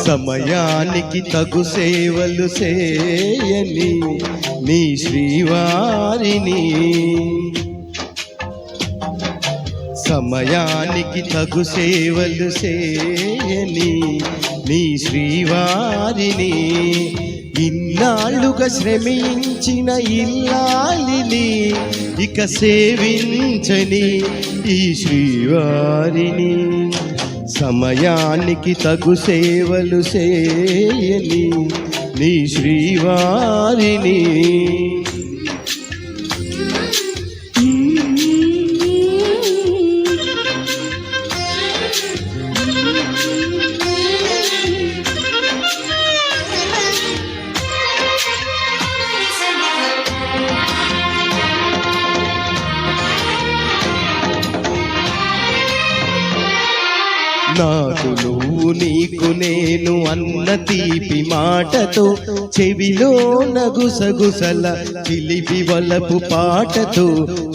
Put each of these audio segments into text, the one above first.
సమయానికి తగు సేవలు చేయని నీ శ్రీవారిని, సమయానికి తగు సేవలు చేయని నీ శ్రీవారిని, ఇన్నాళ్ళుగా శ్రమించిన ఇల్లాలిని ఇక సేవించని ఈ శ్రీవారిని, సమయానికి తగు సేవలు చేయని నీ శ్రీవారిని. నాకు నువ్వు నీకు నేను అన్న తీపి మాటతో, చెవిలో నగుసగుసల చిలిపి వలపు పాటతో,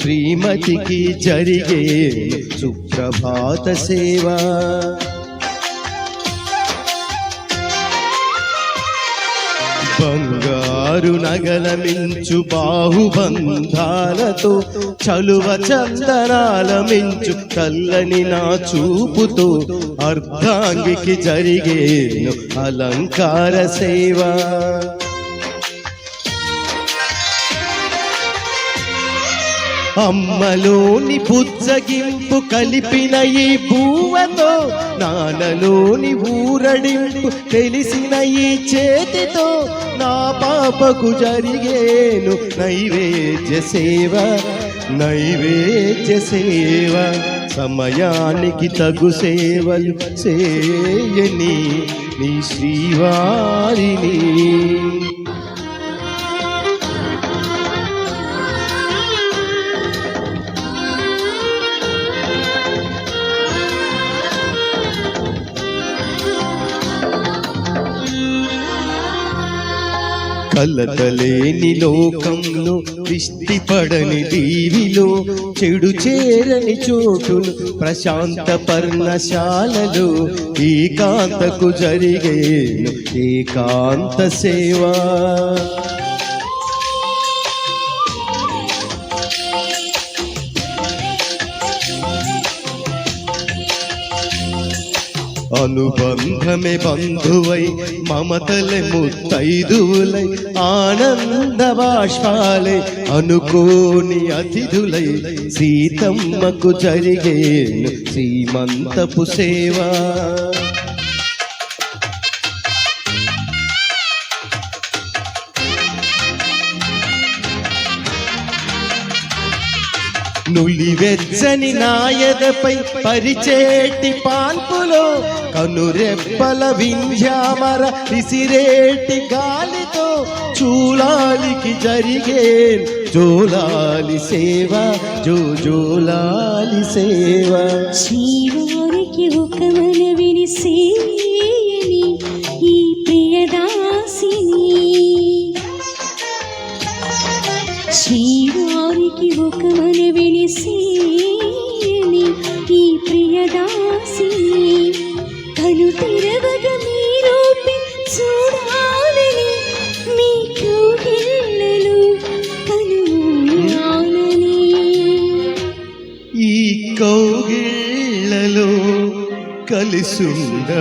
శ్రీమతికి జరిగే సుప్రభాత సేవ. బంగారు నగల మించు బాహుబంధాలతో, చలువ చందనాల మించు చల్లని నా చూపుతో, అర్ధాంగికి జరిగేను అలంకార సేవ. అమ్మలోని బుజ్జగింపు కలిపిన ఈ పూవతో, నాన్నలోని ఊరడింపు తెలిసిన ఈ చేతితో, నా పాపకు జరిగేను నైవేద్య సేవ, నైవేద్య సేవ. సమయానికి తగు సేవలు చేయని నీ శ్రీవారిని. కలతలేని లోకంలో, విష్టిపడని దీవిలో, చెడు చేరని చోటులు ప్రశాంత పర్ణశాలలో, ఏకాంతకు జరిగేను ఏకాంత సేవ. అనుబంధమే బంధువై, మమతలే ముత్తైదువులై, ఆనంద బాష్పాలే అనుకోని అతిథులై, సీతమ్మకు జరిగేను సీమంతపు సేవ. నులివెచ్చని నాయదపై పరిచేటి పాన్పులో, కనురెప్పల వింధ్యామర విసిరేటి గాలితో, చూలాలికి జరిగే జోలాలి సేవ, జోలాలి సేవ. శ్రీవారికి ఒక మనవిని సేయని ఈ ప్రియదాసిని, శ్రీవారికి ఒక మనవిని సేయని ఈ ప్రియదాసిని, కను తెరవగ మీ రూపి చూడాలని, మీ కౌగిళ్ళలో కనుయాలని, ఈ కౌగిళ్ళలో కలిసుండాలని.